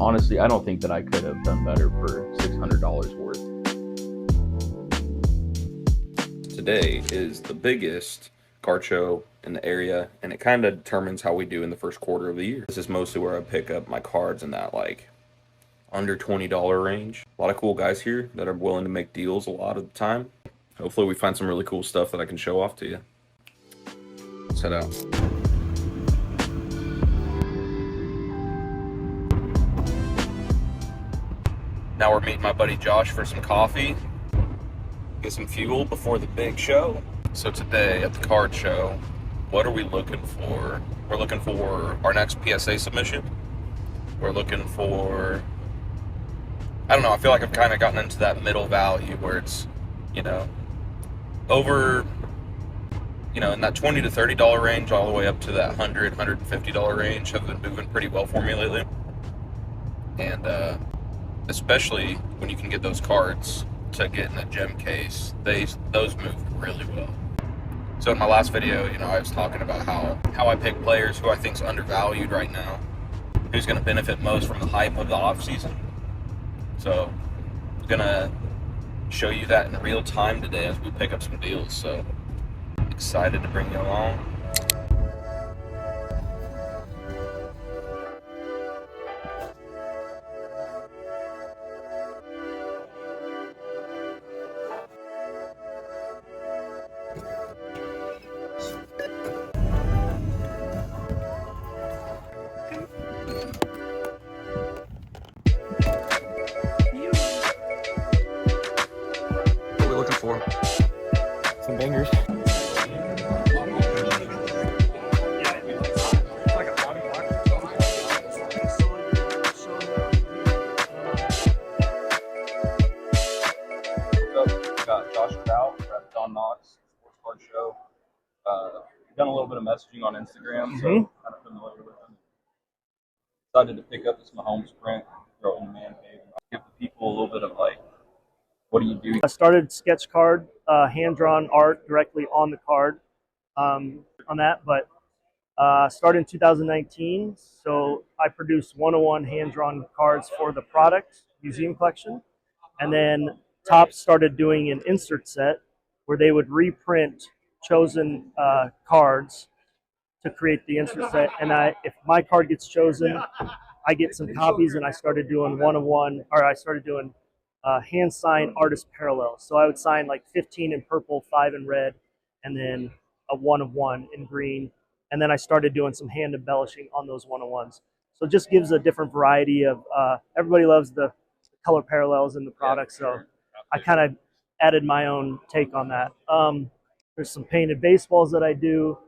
honestly, I don't think that I could have done better for $600 worth. Today is the biggest card show in the area, and it kind of determines how we do in the first quarter of the year. This is mostly where I pick up my cards in that like under $20 range. A lot of cool guys here that are willing to make deals a lot of the time. Hopefully we find some really cool stuff that I can show off to you. Let's head out. Now we're meeting my buddy Josh for some coffee, get some fuel before the big show. So today at the card show, what are we looking for? We're looking for our next PSA submission. We're looking for, I don't know, I feel like I've kind of gotten into that middle value where it's, over, in that $20 to $30 range, all the way up to that $100, $150 range have been moving pretty well for me lately. And especially when you can get those cards to get in a gem case, those move really well. So in my last video, I was talking about how I pick players who I think is undervalued right now, who's going to benefit most from the hype of the off season. So I'm going to show you that in real time today as we pick up some deals. So excited to bring you along. What are we looking for? Some bangers. Got Josh Trout at Don Knox Sports Card Show. Done a little bit of messaging on Instagram, so kind of familiar with him. Decided to pick up this Mahomes print, throw it in the man cave, and give the people a little bit of like, what do you do? I started sketch card, hand-drawn art directly on the card on that, but started in 2019. So I produced 101 hand-drawn cards for the product museum collection. And then Topps started doing an insert set where they would reprint chosen cards to create the insert set. And if my card gets chosen, I get some copies, and I started doing one-of-one, or I started doing hand sign artist parallels. So I would sign like 15 in purple, 5 in red, and then a 1-of-1 in green. And then I started doing some hand embellishing on those 1-of-1s. So it just gives a different variety of, everybody loves the color parallels in the product. So I kind of added my own take on that. There's some painted baseballs that I do.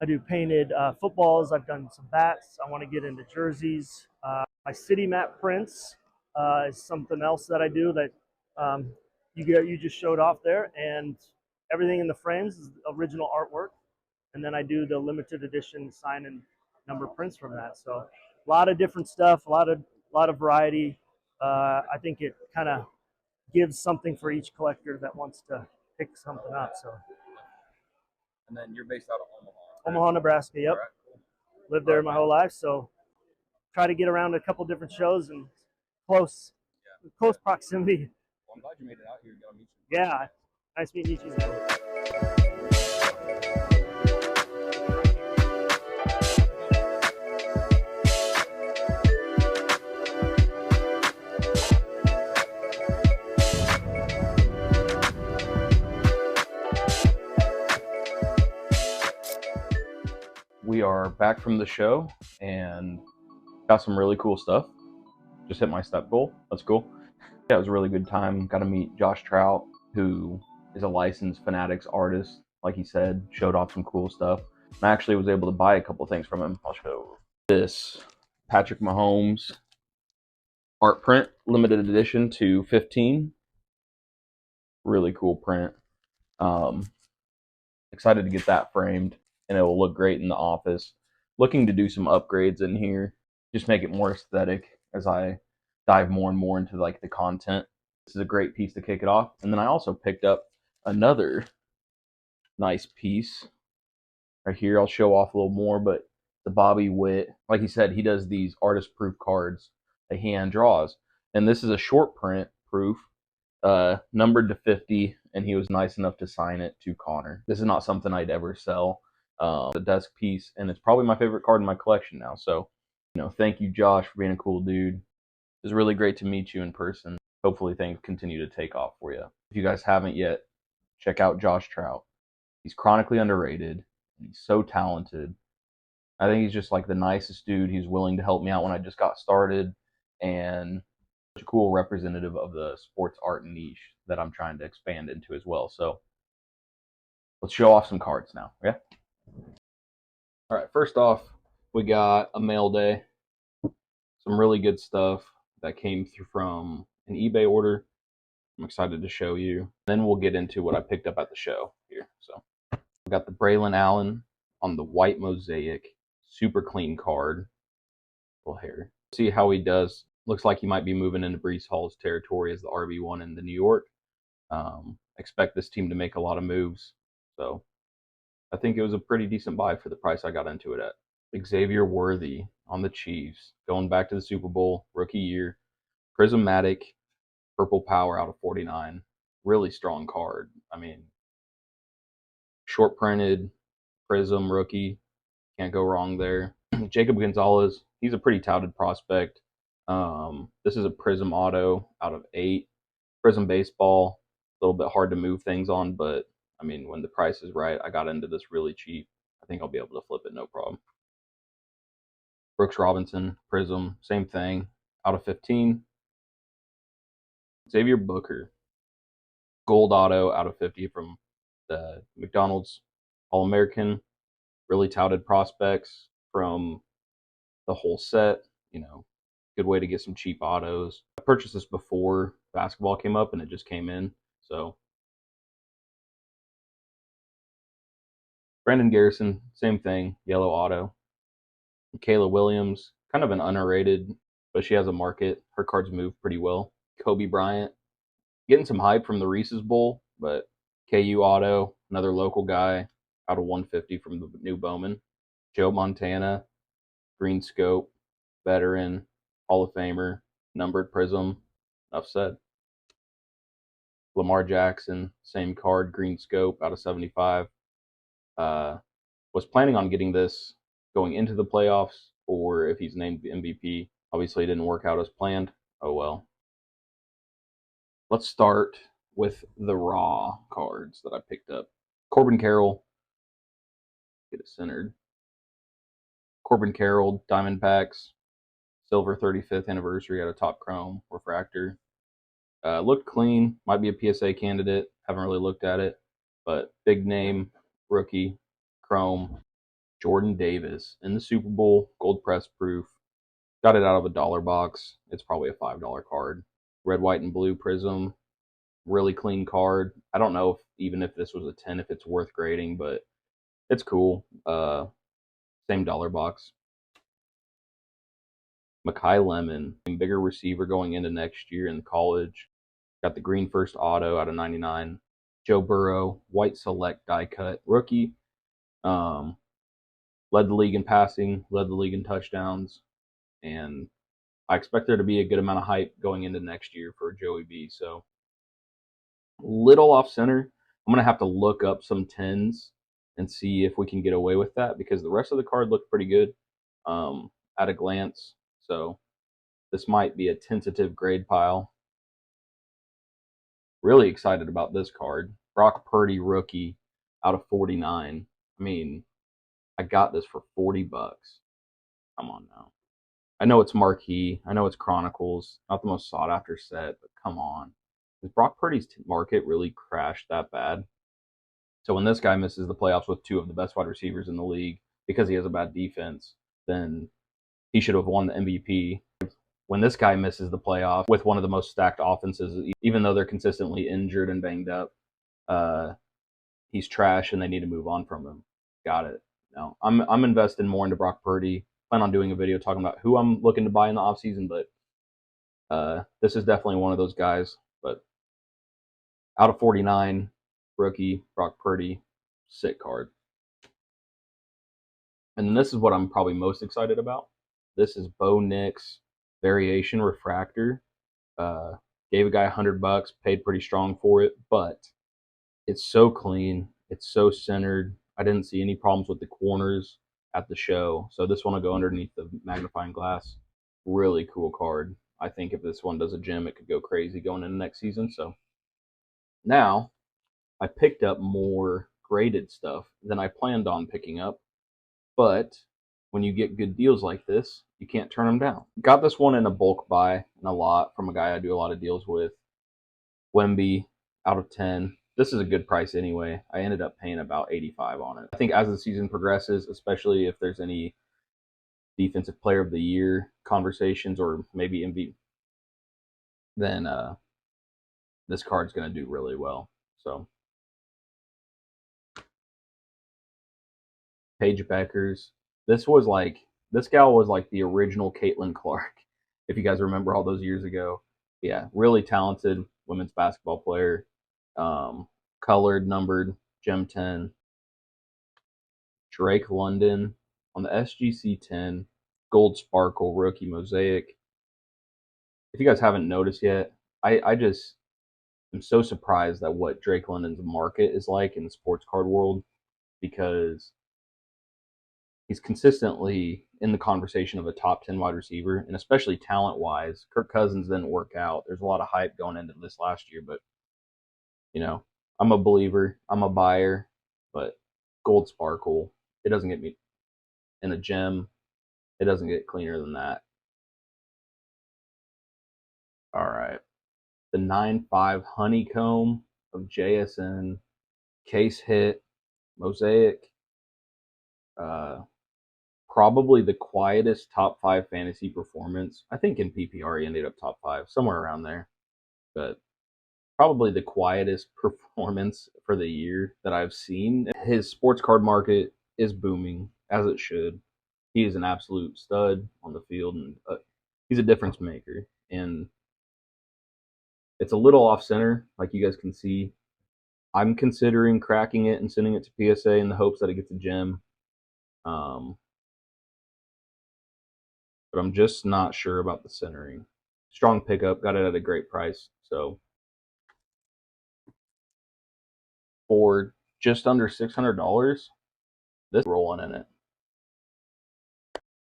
I do painted footballs. I've done some bats. I want to get into jerseys. My city map prints is something else that I do that you just showed off there, and everything in the frames is original artwork, and then I do the limited edition sign and number prints from that. So a lot of different stuff, a lot of variety. I think it kind of gives something for each collector that wants to pick something up. So. And then you're based out of Omaha. Omaha, Nebraska. Yep. Right. Lived there my whole life, so try to get around a couple different shows and close proximity. Well, I'm glad you made it out here to go meet you. Yeah, nice meeting you too. We are back from the show and got some really cool stuff. Just hit my step goal. That's cool. Yeah, it was a really good time. Got to meet Josh Trout, who is a licensed Fanatics artist. Like he said, showed off some cool stuff. And I actually was able to buy a couple things from him. I'll show this Patrick Mahomes art print, limited edition to 15. Really cool print. Excited to get that framed, and it will look great in the office. Looking to do some upgrades in here, just make it more aesthetic as I dive more and more into like the content. This is a great piece to kick it off. And then I also picked up another nice piece right here. I'll show off a little more, but the Bobby Witt, like he said, he does these artist proof cards that he hand draws. And this is a short print proof, numbered to 50, and he was nice enough to sign it to Connor. This is not something I'd ever sell. The desk piece, and it's probably my favorite card in my collection now. So, thank you, Josh, for being a cool dude. It was really great to meet you in person. Hopefully things continue to take off for you. If you guys haven't yet, check out Josh Trout. He's chronically underrated, and he's so talented. I think he's just like the nicest dude. He's willing to help me out when I just got started, and such a cool representative of the sports art niche that I'm trying to expand into as well. So let's show off some cards now. Yeah. All right. First off, we got a mail day. Some really good stuff that came through from an eBay order. I'm excited to show you. Then we'll get into what I picked up at the show here. So we got the Braylon Allen on the white mosaic, super clean card. Little hair. See how he does. Looks like he might be moving into Breece Hall's territory as the RB1 in the New York. Expect this team to make a lot of moves. So I think it was a pretty decent buy for the price I got into it at. Xavier Worthy on the Chiefs, going back to the Super Bowl, rookie year. Prismatic, purple power out of 49. Really strong card. I mean, short printed, prism rookie. Can't go wrong there. Jacob Gonzalez, he's a pretty touted prospect. This is a Prism auto out of 8. Prism baseball, a little bit hard to move things on, but I mean, when the price is right, I got into this really cheap. I think I'll be able to flip it no problem. Brooks Robinson, Prism, same thing, out of 15. Xavier Booker, gold auto out of 50 from the McDonald's All-American. Really touted prospects from the whole set. Good way to get some cheap autos. I purchased this before basketball came up, and it just came in. So Brandon Garrison, same thing, yellow auto. Kayla Williams, kind of an underrated, but she has a market. Her cards move pretty well. Kobe Bryant, getting some hype from the Reese's Bowl, but KU auto, another local guy, out of 150 from the new Bowman. Joe Montana, green scope, veteran, Hall of Famer, numbered prism. Enough said. Lamar Jackson, same card, green scope, out of 75. Was planning on getting this going into the playoffs, or if he's named the MVP. Obviously, it didn't work out as planned. Oh well. Let's start with the raw cards that I picked up. Corbin Carroll. Get it centered. Corbin Carroll, Diamondbacks, silver 35th anniversary out of Top Chrome refractor. Looked clean. Might be a PSA candidate. Haven't really looked at it, but big name rookie Chrome. Jordan Davis in the Super Bowl, gold press proof. Got it out of a dollar box. It's probably a $5 card. Red, white, and blue prism. Really clean card. I don't know if this was a 10, if it's worth grading, but it's cool. Same dollar box. Makai Lemon, bigger receiver going into next year in college. Got the green first auto out of 99. Joe Burrow, white select die cut rookie. Led the league in passing, led the league in touchdowns, and I expect there to be a good amount of hype going into next year for Joey B. So, little off center. I'm going to have to look up some 10s and see if we can get away with that, because the rest of the card looked pretty good at a glance. So, this might be a tentative grade pile. Really excited about this card. Brock Purdy rookie out of 49. I mean, I got this for $40. Come on now. I know it's marquee. I know it's Chronicles. Not the most sought after set, but come on. Does Brock Purdy's market really crash that bad? So when this guy misses the playoffs with 2 of the best wide receivers in the league because he has a bad defense, then he should have won the MVP. When this guy misses the playoff with one of the most stacked offenses, even though they're consistently injured and banged up, he's trash and they need to move on from him. Got it. No, I'm investing more into Brock Purdy. Plan on doing a video talking about who I'm looking to buy in the offseason, but this is definitely one of those guys. But out of 49, rookie Brock Purdy, sick card. And then this is what I'm probably most excited about. This is Bo Nix variation refractor. Gave a guy $100, paid pretty strong for it, but it's so clean. It's so centered. I didn't see any problems with the corners at the show. So this one will go underneath the magnifying glass. Really cool card. I think if this one does a gym, it could go crazy going into next season. So now I picked up more graded stuff than I planned on picking up. But when you get good deals like this, you can't turn them down. Got this one in a bulk buy in a lot from a guy I do a lot of deals with. Wemby out of 10. This is a good price anyway. I ended up paying about 85 on it. I think as the season progresses, especially if there's any defensive player of the year conversations or maybe MVP, then this card's going to do really well. So Paige Beckers. This gal was like the original Caitlin Clark, if you guys remember all those years ago. Yeah, really talented women's basketball player. Colored, numbered, Gem 10. Drake London on the SGC 10, Gold Sparkle Rookie Mosaic. If you guys haven't noticed yet, I just am so surprised at what Drake London's market is like in the sports card world, because he's consistently in the conversation of a top 10 wide receiver, and especially talent-wise. Kirk Cousins didn't work out. There's a lot of hype going into this last year, but, I'm a believer. I'm a buyer, but Gold Sparkle, it doesn't get me in a gem. It doesn't get cleaner than that. All right. The 9.5 Honeycomb of JSN, case hit, Mosaic. Probably the quietest top 5 fantasy performance. I think in PPR he ended up top 5, somewhere around there. But probably the quietest performance for the year that I've seen. His sports card market is booming, as it should. He is an absolute stud on the field, and he's a difference maker. And it's a little off center, like you guys can see. I'm considering cracking it and sending it to PSA in the hopes that it gets a gem. But I'm just not sure about the centering. Strong pickup, got it at a great price. So for just under $600, this rolling in it.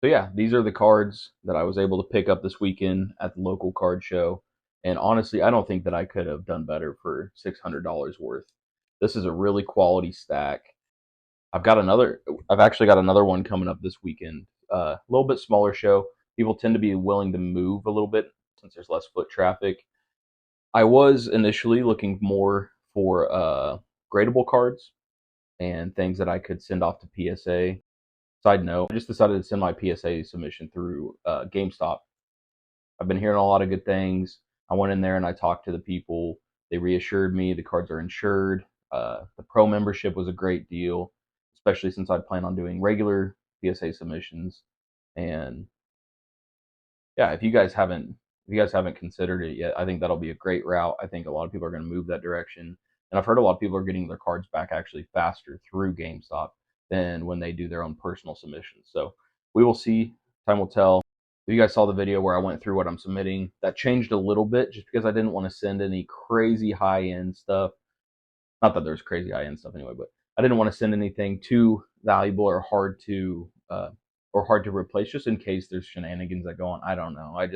So yeah, these are the cards that I was able to pick up this weekend at the local card show. And honestly, I don't think that I could have done better for $600 worth. This is a really quality stack. I've actually got another one coming up this weekend. A little bit smaller show. People tend to be willing to move a little bit since there's less foot traffic. I was initially looking more for gradable cards and things that I could send off to PSA. Side note, I just decided to send my PSA submission through GameStop. I've been hearing a lot of good things. I went in there and I talked to the people. They reassured me the cards are insured. The pro membership was a great deal, especially since I plan on doing regular PSA submissions. And yeah, if you guys haven't considered it yet, I think that'll be a great route. I think a lot of people are going to move that direction. And I've heard a lot of people are getting their cards back actually faster through GameStop than when they do their own personal submissions. So we will see. Time will tell. If you guys saw the video where I went through what I'm submitting, that changed a little bit just because I didn't want to send any crazy high-end stuff. Not that there's crazy high-end stuff anyway, but I didn't want to send anything too valuable or hard to replace, just in case there's shenanigans that go on. I don't know. It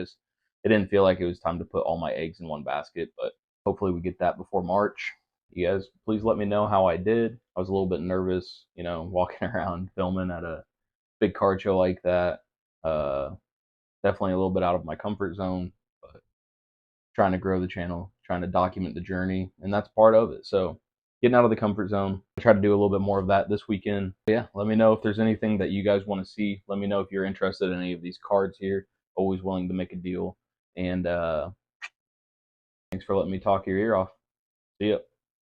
didn't feel like it was time to put all my eggs in one basket, but hopefully we get that before March. You guys, please let me know how I did. I was a little bit nervous, walking around filming at a big card show like that. Definitely a little bit out of my comfort zone, but trying to grow the channel, trying to document the journey, and that's part of it. So getting out of the comfort zone. I try to do a little bit more of that this weekend. But yeah, let me know if there's anything that you guys want to see. Let me know if you're interested in any of these cards here. Always willing to make a deal. And thanks for letting me talk your ear off. See ya.